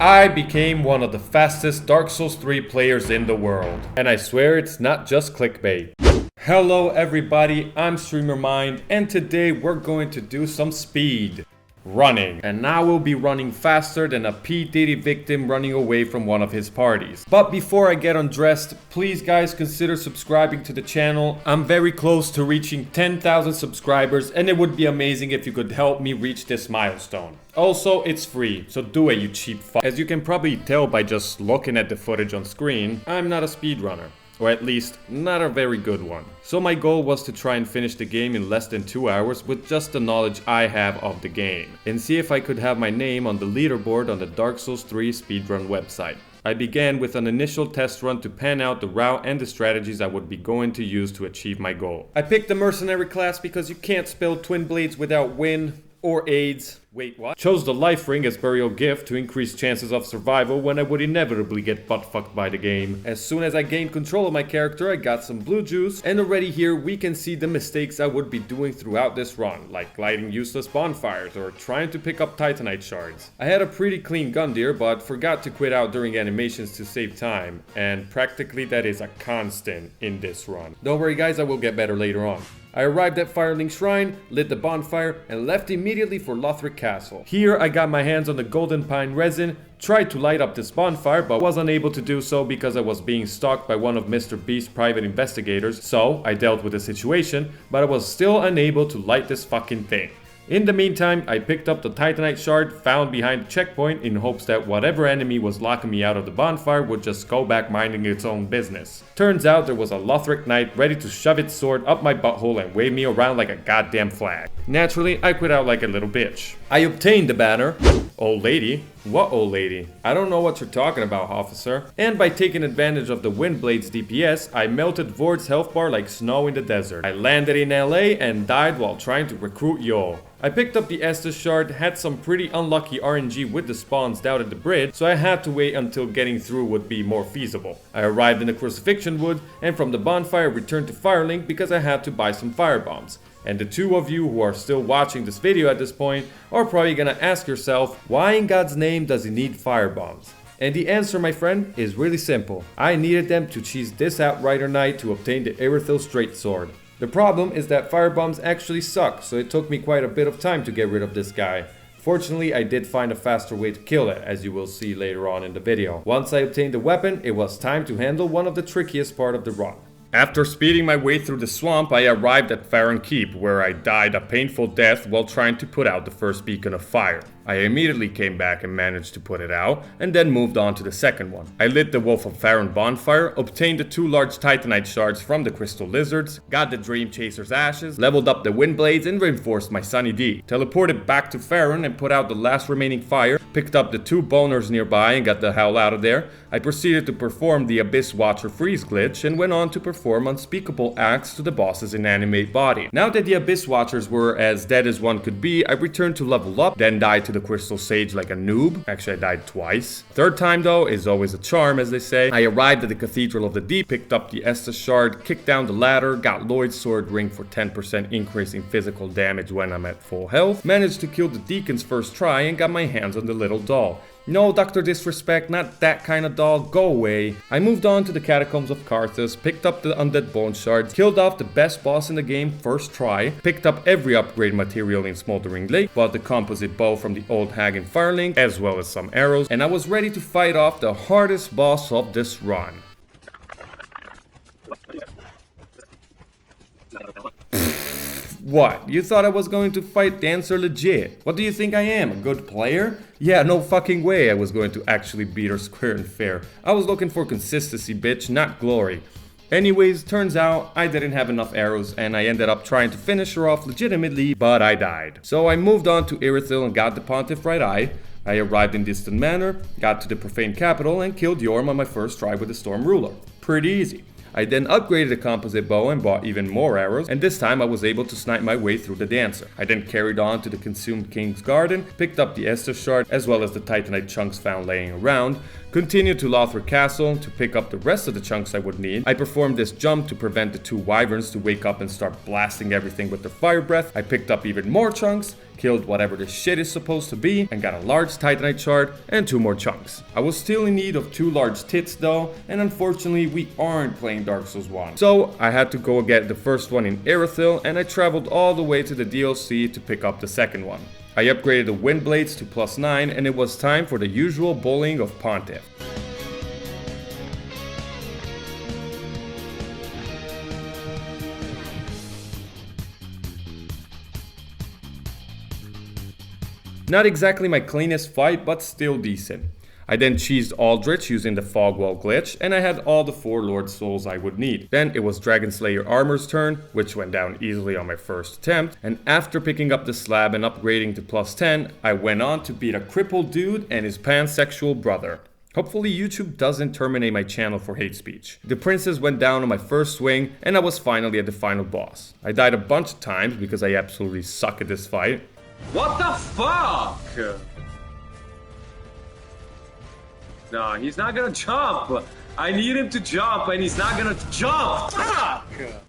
I became one of the fastest Dark Souls 3 players in the world. And I swear it's not just clickbait. Hello everybody, I'm Streamer Mind, and today we're going to do some speed running. And now we'll be running faster than a P. Diddy victim running away from one of his parties. But before I get undressed, please guys consider subscribing to the channel. I'm very close to reaching 10,000 subscribers, and it would be amazing if you could help me reach this milestone. Also, it's free, so do it, you cheap fuck. As you can probably tell by just looking at the footage on screen, I'm not a speedrunner. Or at least, not a very good one. So my goal was to try and finish the game in less than 2 hours with just the knowledge I have of the game, and see if I could have my name on the leaderboard on the Dark Souls 3 speedrun website. I began with an initial test run to pan out the route and the strategies I would be going to use to achieve my goal. I picked the mercenary class because you can't spell twin blades without win or AIDS. Wait, what? Chose the life ring as burial gift to increase chances of survival when I would inevitably get butt-fucked by the game. As soon as I gained control of my character, I got some blue juice, and already here we can see the mistakes I would be doing throughout this run, like lighting useless bonfires or trying to pick up titanite shards. I had a pretty clean gun deer, but forgot to quit out during animations to save time, and practically that is a constant in this run. Don't worry guys, I will get better later on. I arrived at Firelink Shrine, lit the bonfire, and left immediately for Lothric Castle. Here I got my hands on the golden pine resin, tried to light up this bonfire, but was unable to do so because I was being stalked by one of Mr. Beast's private investigators, so I dealt with the situation, but I was still unable to light this fucking thing. In the meantime, I picked up the titanite shard found behind the checkpoint in hopes that whatever enemy was locking me out of the bonfire would just go back minding its own business. Turns out there was a Lothric knight ready to shove its sword up my butthole and wave me around like a goddamn flag. Naturally, I quit out like a little bitch. I obtained the banner. Old lady? What old lady? I don't know what you're talking about, officer. And by taking advantage of the Windblade's DPS, I melted Vord's health bar like snow in the desert. I landed in LA and died while trying to recruit Yo. I picked up the Estus shard, had some pretty unlucky RNG with the spawns down at the bridge, so I had to wait until getting through would be more feasible. I arrived in the Crucifixion Wood, and from the bonfire returned to Firelink because I had to buy some firebombs. And the two of you who are still watching this video at this point are probably gonna ask yourself, why in God's name does he need firebombs? And the answer, my friend, is really simple. I needed them to cheese this Outrider Knight to obtain the Irithyll Straight Sword. The problem is that firebombs actually suck, so it took me quite a bit of time to get rid of this guy. Fortunately, I did find a faster way to kill it, as you will see later on in the video. Once I obtained the weapon, it was time to handle one of the trickiest part of the run. After speeding my way through the swamp, I arrived at Farron Keep, where I died a painful death while trying to put out the first beacon of fire. I immediately came back and managed to put it out, and then moved on to the second one. I lit the Wolf of Farron bonfire, obtained the 2 large titanite shards from the crystal lizards, got the Dream Chaser's ashes, leveled up the Windblades and reinforced my Sunny D. Teleported back to Farron and put out the last remaining fire, picked up the 2 boners nearby and got the hell out of there. I proceeded to perform the Abyss Watcher freeze glitch and went on to perform unspeakable acts to the boss's inanimate body. Now that the Abyss Watchers were as dead as one could be, I returned to level up, then died to the Crystal Sage like a noob. Actually, I died twice. Third time though is always a charm, as they say. I arrived at the Cathedral of the Deep, picked up the Estus shard, kicked down the ladder, got Lloyd's sword ring for 10% increase in physical damage when I'm at full health, managed to kill the Deacon's first try and got my hands on the little doll. No, Dr. Disrespect, not that kind of doll, go away. I moved on to the Catacombs of Carthus, picked up the Undead Bone Shards, killed off the best boss in the game first try, picked up every upgrade material in Smoldering Lake, bought the composite bow from the old hag in Firelink, as well as some arrows, and I was ready to fight off the hardest boss of this run. What? You thought I was going to fight Dancer legit? What do you think I am, a good player? Yeah, no fucking way I was going to actually beat her square and fair. I was looking for consistency, bitch, not glory. Anyways, turns out I didn't have enough arrows and I ended up trying to finish her off legitimately, but I died. So I moved on to Irithyll and got the Pontiff Right Eye. I arrived in Distant Manor, got to the Profane Capital and killed Yorm on my first try with the Storm Ruler. Pretty easy. I then upgraded the composite bow and bought even more arrows, and this time I was able to snipe my way through the Dancer. I then carried on to the Consumed King's Garden, picked up the Estus shard as well as the titanite chunks found laying around, continued to Lothric Castle to pick up the rest of the chunks I would need. I performed this jump to prevent the 2 wyverns to wake up and start blasting everything with their fire breath. I picked up even more chunks, killed whatever the shit is supposed to be, and got a large Titanite shard and 2 more chunks. I was still in need of 2 large tits though, and unfortunately we aren't playing Dark Souls 1. So I had to go get the first one in Erithil, and I traveled all the way to the DLC to pick up the second one. I upgraded the wind blades to +9, and it was time for the usual bullying of Pontiff. Not exactly my cleanest fight, but still decent. I then cheesed Aldrich using the fog wall glitch, and I had all the 4 Lord Souls I would need. Then it was Dragon Slayer Armor's turn, which went down easily on my first attempt, and after picking up the slab and upgrading to +10, I went on to beat a crippled dude and his pansexual brother. Hopefully YouTube doesn't terminate my channel for hate speech. The princess went down on my first swing, and I was finally at the final boss. I died a bunch of times because I absolutely suck at this fight. What the fuck? No, he's not gonna jump. I need him to jump and he's not gonna jump. Fuck!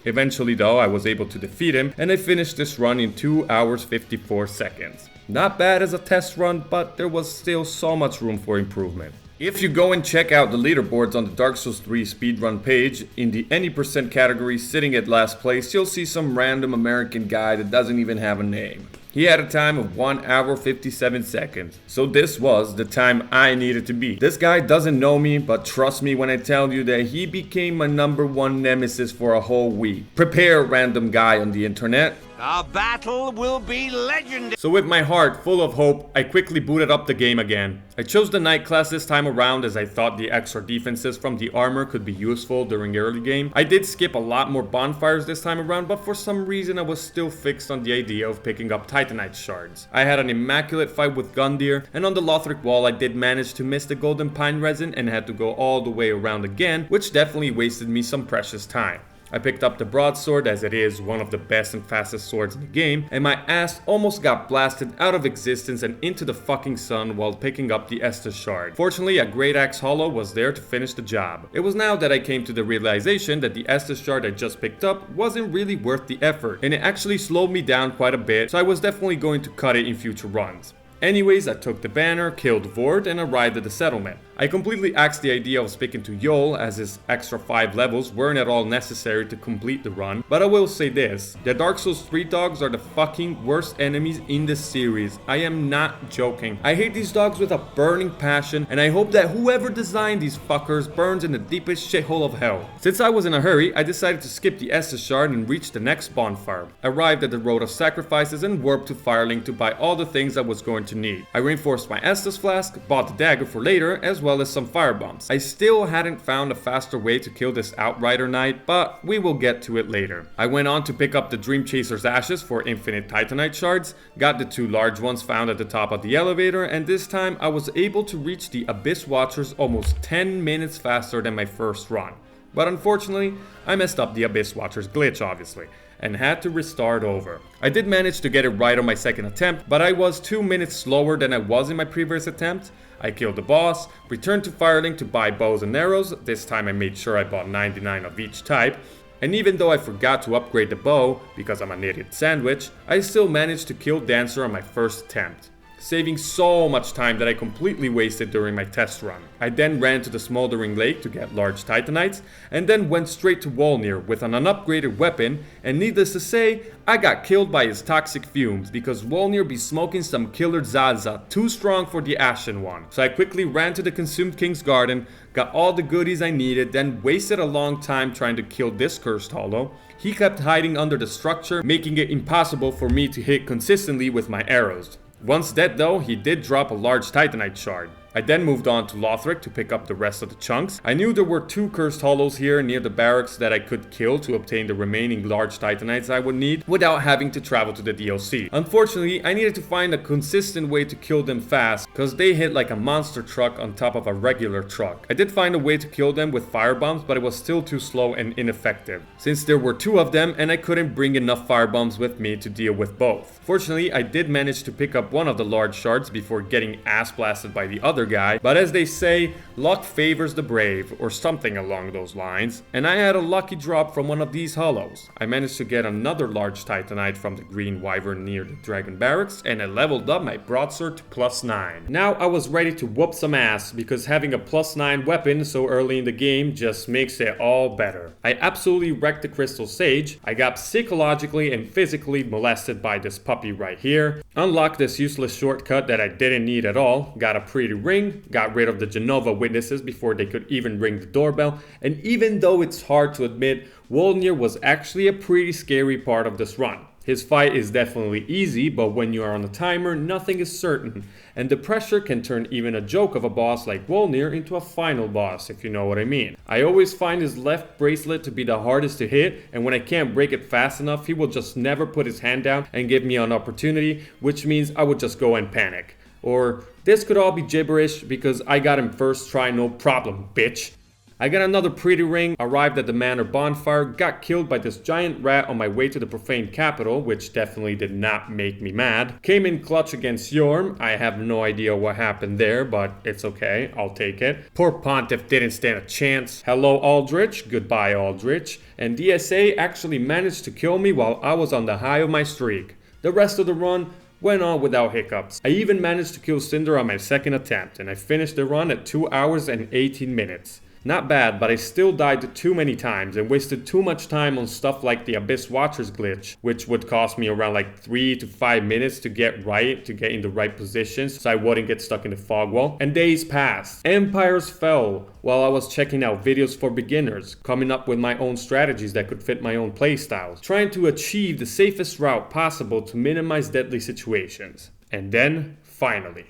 Eventually though, I was able to defeat him, and I finished this run in 2 hours 54 seconds. Not bad as a test run, but there was still so much room for improvement. If you go and check out the leaderboards on the Dark Souls 3 speedrun page, in the any percent category sitting at last place, you'll see some random American guy that doesn't even have a name. He had a time of 1 hour 57 seconds, so this was the time I needed to beat. This guy doesn't know me, but trust me when I tell you that he became my #1 nemesis for a whole week. Prepare, random guy on the internet. Our battle will be legendary. So with my heart full of hope, I quickly booted up the game again. I chose the Knight class this time around as I thought the extra defenses from the armor could be useful during the early game. I did skip a lot more bonfires this time around, but for some reason I was still fixed on the idea of picking up Titanite shards. I had an immaculate fight with Gundyr, and on the Lothric wall I did manage to miss the golden pine resin and had to go all the way around again, which definitely wasted me some precious time. I picked up the broadsword as it is one of the best and fastest swords in the game, and my ass almost got blasted out of existence and into the fucking sun while picking up the Estus shard. Fortunately, a Great Axe Hollow was there to finish the job. It was now that I came to the realization that the Estus shard I just picked up wasn't really worth the effort, and it actually slowed me down quite a bit, so I was definitely going to cut it in future runs. Anyways, I took the banner, killed Vord, and arrived at the settlement. I completely axed the idea of speaking to Yol, as his extra 5 levels weren't at all necessary to complete the run, but I will say this, the Dark Souls 3 dogs are the fucking worst enemies in the series. I am not joking. I hate these dogs with a burning passion, and I hope that whoever designed these fuckers burns in the deepest shithole of hell. Since I was in a hurry, I decided to skip the Estus shard and reach the next bonfire. I arrived at the Road of Sacrifices and warped to Firelink to buy all the things I was going to need. I reinforced my Estus flask, bought the dagger for later, as well as some fire bombs. I still hadn't found a faster way to kill this Outrider Knight, but we will get to it later. I went on to pick up the Dream Chaser's ashes for infinite Titanite shards, got the 2 large ones found at the top of the elevator, and this time I was able to reach the Abyss Watchers almost 10 minutes faster than my first run. But unfortunately, I messed up the Abyss Watchers glitch obviously, and had to restart over. I did manage to get it right on my second attempt, but I was 2 minutes slower than I was in my previous attempt. I killed the boss, returned to Firelink to buy bows and arrows. This time I made sure I bought 99 of each type. And even though I forgot to upgrade the bow, because I'm an idiot sandwich, I still managed to kill Dancer on my first attempt, saving so much time that I completely wasted during my test run. I then ran to the Smoldering Lake to get large Titanites, and then went straight to Wolnir with an unupgraded weapon, and needless to say, I got killed by his toxic fumes because Wolnir be smoking some killer Zaza, too strong for the Ashen one. So I quickly ran to the Consumed King's Garden, got all the goodies I needed, then wasted a long time trying to kill this Cursed Hollow. He kept hiding under the structure, making it impossible for me to hit consistently with my arrows. Once dead though, he did drop a large Titanite shard. I then moved on to Lothric to pick up the rest of the chunks. I knew there were 2 Cursed Hollows here near the barracks that I could kill to obtain the remaining large Titanites I would need without having to travel to the DLC. Unfortunately, I needed to find a consistent way to kill them fast, cause they hit like a monster truck on top of a regular truck. I did find a way to kill them with firebombs, but it was still too slow and ineffective, since there were 2 of them and I couldn't bring enough firebombs with me to deal with both. Fortunately, I did manage to pick up one of the large shards before getting ass blasted by the other guy, but as they say, luck favors the brave, or something along those lines, and I had a lucky drop from one of these hollows. I managed to get another large titanite from the green wyvern near the dragon barracks, and I leveled up my broadsword to +9. Now I was ready to whoop some ass, because having a +9 weapon so early in the game just makes it all better. I absolutely wrecked the crystal sage. I got psychologically and physically molested by this puppy right here, unlocked this useless shortcut that I didn't need at all, got a pretty ring, got rid of the Genova witnesses before they could even ring the doorbell, and even though it's hard to admit, Wolnir was actually a pretty scary part of this run. His fight is definitely easy, but when you are on a timer, nothing is certain, and the pressure can turn even a joke of a boss like Wolnir into a final boss, if you know what I mean. I always find his left bracelet to be the hardest to hit, and when I can't break it fast enough, he will just never put his hand down and give me an opportunity, which means I would just go and panic. Or, this could all be gibberish because I got him first try, no problem, bitch. I got another pretty ring, arrived at the manor bonfire, got killed by this giant rat on my way to the profane capital, which definitely did not make me mad. Came in clutch against Yorm. I have no idea what happened there, but it's okay, I'll take it. Poor Pontiff didn't stand a chance. Hello Aldrich, goodbye Aldrich. And DSA actually managed to kill me while I was on the high of my streak. The rest of the run went on without hiccups. I even managed to kill Cinder on my second attempt, and I finished the run at 2 hours and 18 minutes. Not bad, but I still died too many times and wasted too much time on stuff like the Abyss Watchers glitch, which would cost me around like 3 to 5 minutes to get in the right positions so I wouldn't get stuck in the fog wall. And days passed. Empires fell while I was checking out videos for beginners, coming up with my own strategies that could fit my own playstyles, trying to achieve the safest route possible to minimize deadly situations. And then, finally,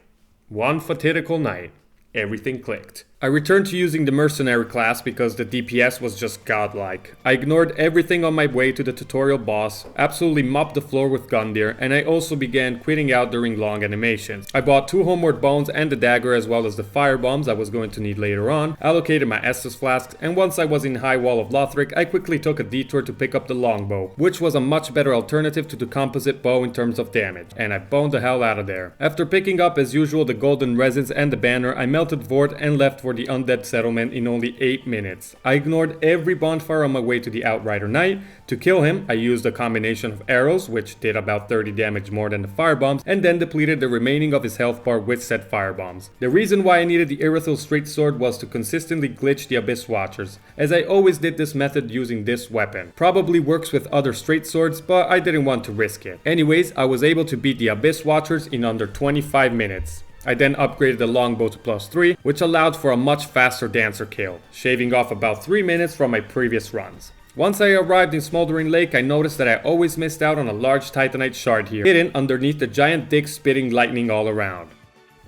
one fatidical night, everything clicked. I returned to using the mercenary class because the DPS was just godlike. I ignored everything on my way to the tutorial boss, absolutely mopped the floor with Gundyr, and I also began quitting out during long animations. I bought 2 homeward bones and the dagger as well as the fire bombs I was going to need later on, allocated my Estus flasks, and once I was in High Wall of Lothric, I quickly took a detour to pick up the longbow, which was a much better alternative to the composite bow in terms of damage, and I boned the hell out of there. After picking up as usual the golden resins and the banner, I melted Vort and left for the undead settlement in only 8 minutes. I ignored every bonfire on my way to the Outrider Knight. To kill him, I used a combination of arrows, which did about 30 damage more than the firebombs, and then depleted the remaining of his health bar with said firebombs. The reason why I needed the Irithyll straight sword was to consistently glitch the Abyss Watchers, as I always did this method using this weapon. Probably works with other straight swords, but I didn't want to risk it. Anyways, I was able to beat the Abyss Watchers in under 25 minutes. I then upgraded the longbow to +3, which allowed for a much faster dancer kill, shaving off about 3 minutes from my previous runs. Once I arrived in Smoldering Lake, I noticed that I always missed out on a large titanite shard here, hidden underneath the giant dick spitting lightning all around.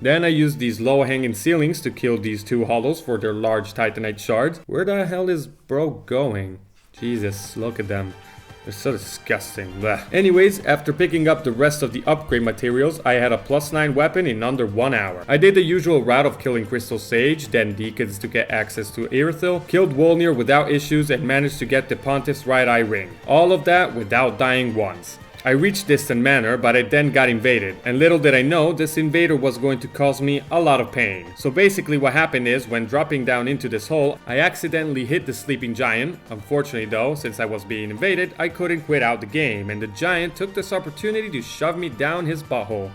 Then I used these low-hanging ceilings to kill these 2 hollows for their large titanite shards. Where the hell is bro going? Jesus, look at them. They're so disgusting. Blech. Anyways, after picking up the rest of the upgrade materials, I had a +9 weapon in under 1 hour. I did the usual route of killing Crystal Sage, then Deacons to get access to Irithyll, killed Wolnir without issues, and managed to get the Pontiff's right eye ring. All of that without dying once. I reached Distant Manor, but I then got invaded, and little did I know this invader was going to cause me a lot of pain. So basically what happened is, when dropping down into this hole, I accidentally hit the sleeping giant. Unfortunately though, since I was being invaded, I couldn't quit out the game, and the giant took this opportunity to shove me down his butthole.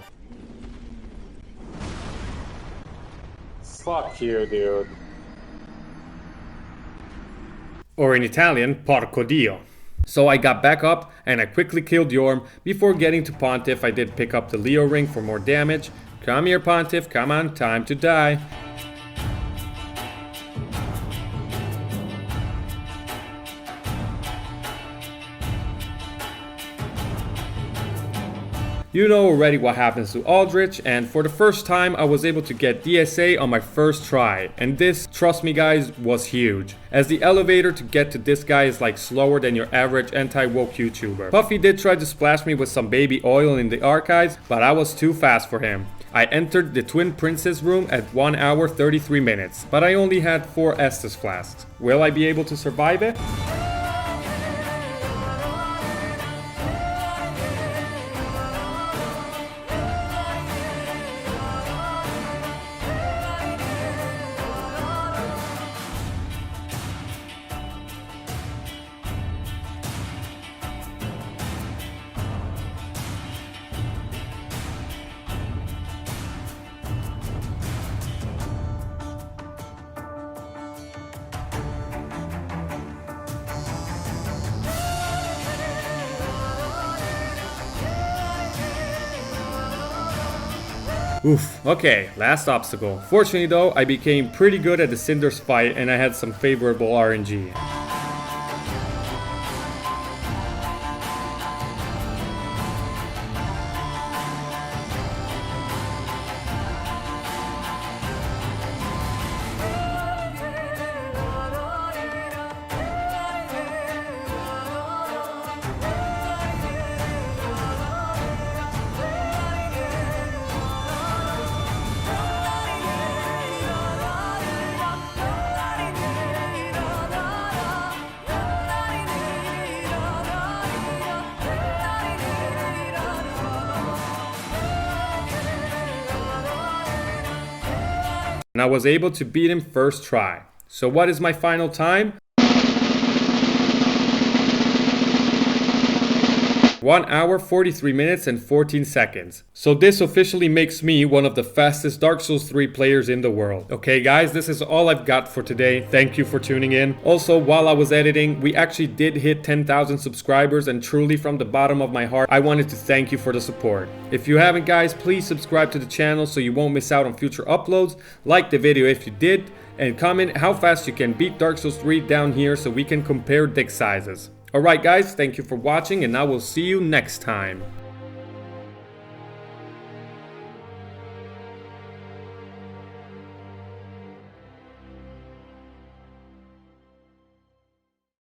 Fuck you, dude. Or in Italian, porco dio. So I got back up and I quickly killed Yorm. Before getting to Pontiff, I did pick up the Leo ring for more damage. Come here, Pontiff, come on, time to die. You know already what happens to Aldrich, and for the first time I was able to get DSA on my first try, and this, trust me guys, was huge, as the elevator to get to this guy is like slower than your average anti-woke YouTuber. Puffy did try to splash me with some baby oil in the archives, but I was too fast for him. I entered the Twin Princess room at 1 hour 33 minutes, but I only had 4 Estus flasks. Will I be able to survive it? Oof, okay, last obstacle. Fortunately though, I became pretty good at the Cinders fight and I had some favorable RNG. And I was able to beat him first try. So what is my final time? 1 hour, 43 minutes and 14 seconds. So this officially makes me one of the fastest Dark Souls 3 players in the world. Okay guys, this is all I've got for today. Thank you for tuning in. Also, while I was editing, we actually did hit 10,000 subscribers, and truly from the bottom of my heart, I wanted to thank you for the support. If you haven't guys, please subscribe to the channel so you won't miss out on future uploads. Like the video if you did, and comment how fast you can beat Dark Souls 3 down here so we can compare deck sizes. Alright guys, thank you for watching and I will see you next time.